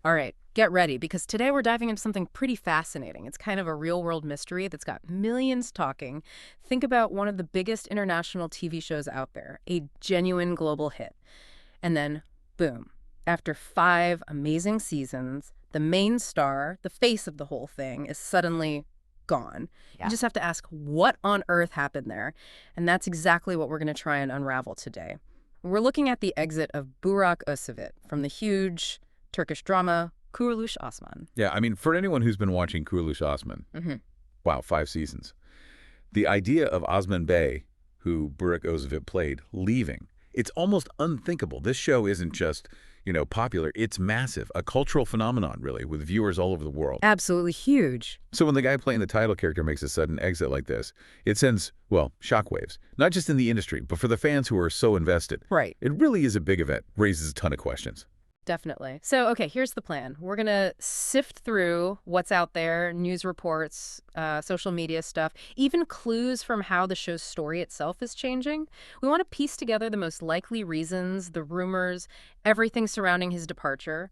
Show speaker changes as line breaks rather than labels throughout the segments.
All right, get ready, because today we're diving into something pretty fascinating. It's kind of a real-world mystery that's got millions talking. Think about one of the biggest international TV shows out there, a genuine global hit. And then, boom, after 5 amazing seasons, the main star, the face of the whole thing, is suddenly gone.
Yeah.
You just have to ask, what on earth happened there? And that's exactly what we're going to try and unravel today. We're looking at the exit of Burak Özcivit from the huge Turkish drama Kuruluş Osman.
Yeah, I mean, for anyone who's been watching Kuruluş Osman, wow, 5 seasons, the idea of Osman Bey, who Burak Özcivit played, leaving, it's almost unthinkable. This show isn't just, popular. It's massive, a cultural phenomenon, really, with viewers all over the world.
Absolutely huge.
So when the guy playing the title character makes a sudden exit like this, it sends, well, shockwaves, not just in the industry, but for the fans who are so invested.
Right.
It really is a big event, raises a ton of questions.
Definitely. So, okay, here's the plan. We're going to sift through what's out there, news reports, social media stuff, even clues from how the show's story itself is changing. We want to piece together the most likely reasons, the rumors, everything surrounding his departure.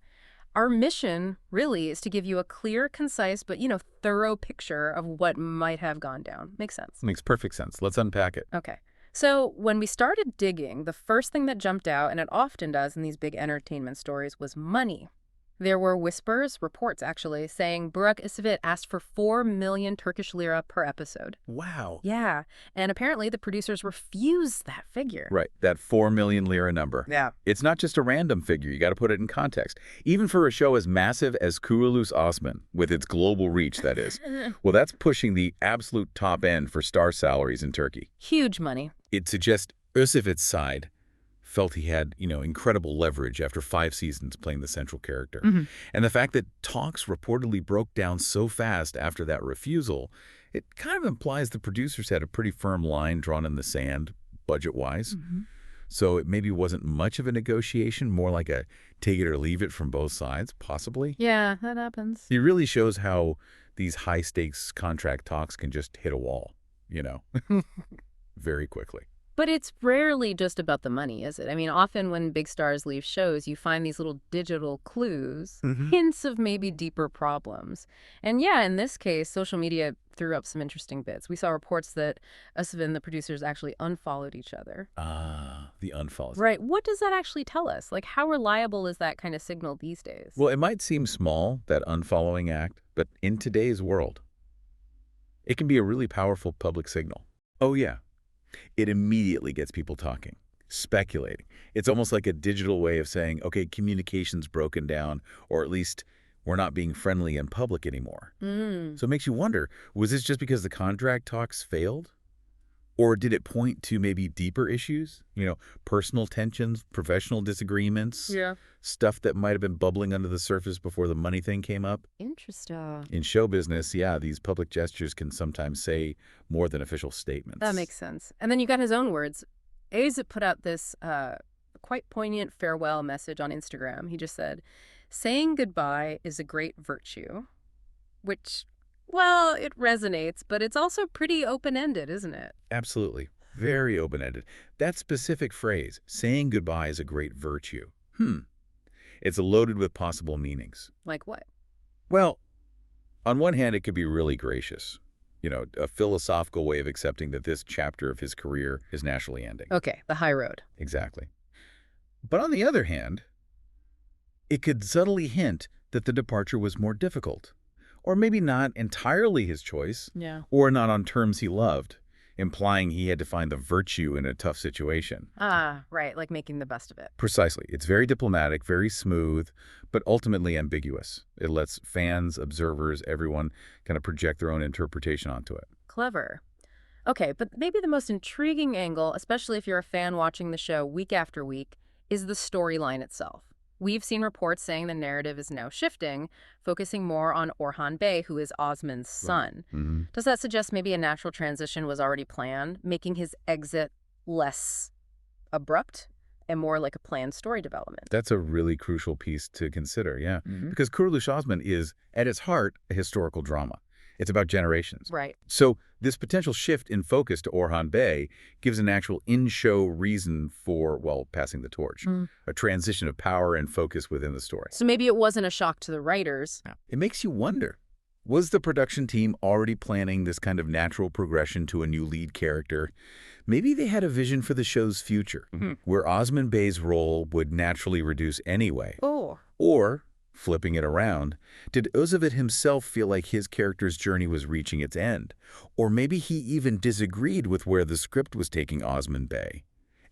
Our mission, really, is to give you a clear, concise, but, thorough picture of what might have gone down. Makes sense?
Makes perfect sense. Let's unpack it.
Okay. So when we started digging, the first thing that jumped out, and it often does in these big entertainment stories, was money. There were whispers, reports actually, saying Burak Özcivit asked for 4 million Turkish lira per episode.
Wow.
Yeah, and apparently the producers refused that figure.
Right, that 4 million lira number.
Yeah.
It's not just a random figure. You got to put it in context. Even for a show as massive as Kuruluş Osman, with its global reach, that is. Well, that's pushing the absolute top end for star salaries in Turkey.
Huge money.
It suggests Özcivit's side felt he had, incredible leverage after 5 seasons playing the central character. And the fact that talks reportedly broke down so fast after that refusal, it kind of implies the producers had a pretty firm line drawn in the sand, budget-wise. So it maybe wasn't much of a negotiation, more like a take it or leave it from both sides, possibly.
Yeah, that happens.
It really shows how these high-stakes contract talks can just hit a wall, very quickly.
But it's rarely just about the money, is it? I mean, often when big stars leave shows, you find these little digital clues, hints of maybe deeper problems. And yeah, in this case, social media threw up some interesting bits. We saw reports that Özcivit and the producers actually unfollowed each other.
Ah, the unfollows.
Right. What does that actually tell us? Like, how reliable is that kind of signal these days?
Well, it might seem small, that unfollowing act, but in today's world, it can be a really powerful public signal. Oh, yeah. It immediately gets people talking, speculating. It's almost like a digital way of saying, okay, communication's broken down, or at least we're not being friendly in public anymore. So it makes you wonder, was this just because the contract talks failed? Or did it point to maybe deeper issues? Personal tensions, professional disagreements, stuff that might have been bubbling under the surface before the money thing came up?
Interesting.
In show business, yeah, these public gestures can sometimes say more than official statements.
That makes sense. And then you got his own words. Özcivit put out this quite poignant farewell message on Instagram. He just said, "Saying goodbye is a great virtue," which, well, it resonates, but it's also pretty open-ended, isn't it?
Absolutely. Very open-ended. That specific phrase, saying goodbye is a great virtue. It's loaded with possible meanings.
Like what?
Well, on one hand, it could be really gracious. A philosophical way of accepting that this chapter of his career is naturally ending.
Okay, the high road.
Exactly. But on the other hand, it could subtly hint that the departure was more difficult. Or maybe not entirely his choice, or not on terms he loved, implying he had to find the virtue in a tough situation.
Ah, right, like making the best of it.
Precisely. It's very diplomatic, very smooth, but ultimately ambiguous. It lets fans, observers, everyone kind of project their own interpretation onto it.
Clever. Okay, but maybe the most intriguing angle, especially if you're a fan watching the show week after week, is the storyline itself. We've seen reports saying the narrative is now shifting, focusing more on Orhan Bey, who is Osman's son. Does that suggest maybe a natural transition was already planned, making his exit less abrupt and more like a planned story development?
That's a really crucial piece to consider, yeah. Because Kuruluş Osman is, at its heart, a historical drama. It's about generations.
Right.
So this potential shift in focus to Orhan Bey gives an actual in-show reason for, well, passing the torch, a transition of power and focus within the story.
So maybe it wasn't a shock to the writers.
It makes you wonder, was the production team already planning this kind of natural progression to a new lead character? Maybe they had a vision for the show's future, where Osman Bey's role would naturally reduce anyway.
Oh.
Or, flipping it around, did Özcivit himself feel like his character's journey was reaching its end? Or maybe he even disagreed with where the script was taking Osman Bey,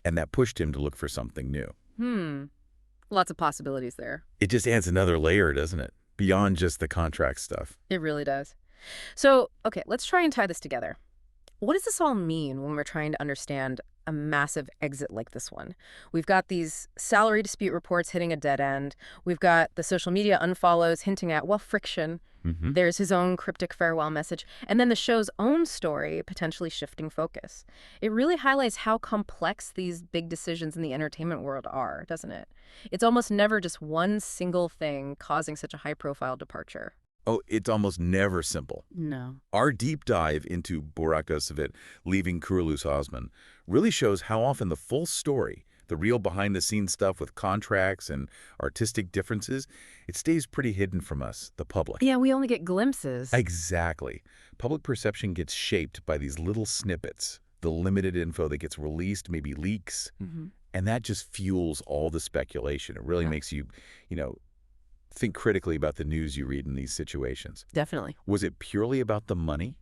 and that pushed him to look for something new.
Lots of possibilities there.
It just adds another layer, doesn't it? Beyond just the contract stuff.
It really does. So, okay, let's try and tie this together. What does this all mean when we're trying to understand a massive exit like this one? We've got these salary dispute reports hitting a dead end. We've got the social media unfollows hinting at, well, friction. There's his own cryptic farewell message. And then the show's own story potentially shifting focus. It really highlights how complex these big decisions in the entertainment world are, doesn't it? It's almost never just one single thing causing such a high-profile departure.
Oh, it's almost never simple.
No.
Our deep dive into Burak Özcivit leaving Kuruluş Osman really shows how often the full story, the real behind-the-scenes stuff with contracts and artistic differences, it stays pretty hidden from us, the public.
Yeah, we only get glimpses.
Exactly. Public perception gets shaped by these little snippets, the limited info that gets released, maybe leaks, and that just fuels all the speculation. It really makes you, think critically about the news you read in these situations.
Definitely.
Was it purely about the money?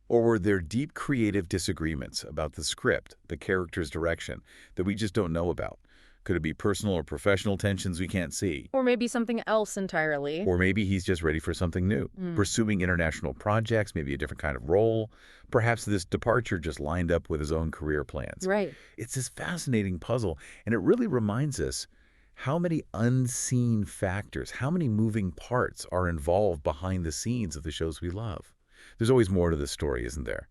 Or were there deep creative disagreements about the script, the character's direction, that we just don't know about? Could it be personal or professional tensions we can't see?
Or maybe something else entirely.
Or maybe he's just ready for something new, pursuing international projects, maybe a different kind of role. Perhaps this departure just lined up with his own career plans.
Right.
It's this fascinating puzzle, and it really reminds us how many unseen factors, how many moving parts are involved behind the scenes of the shows we love. There's always more to this story, isn't there?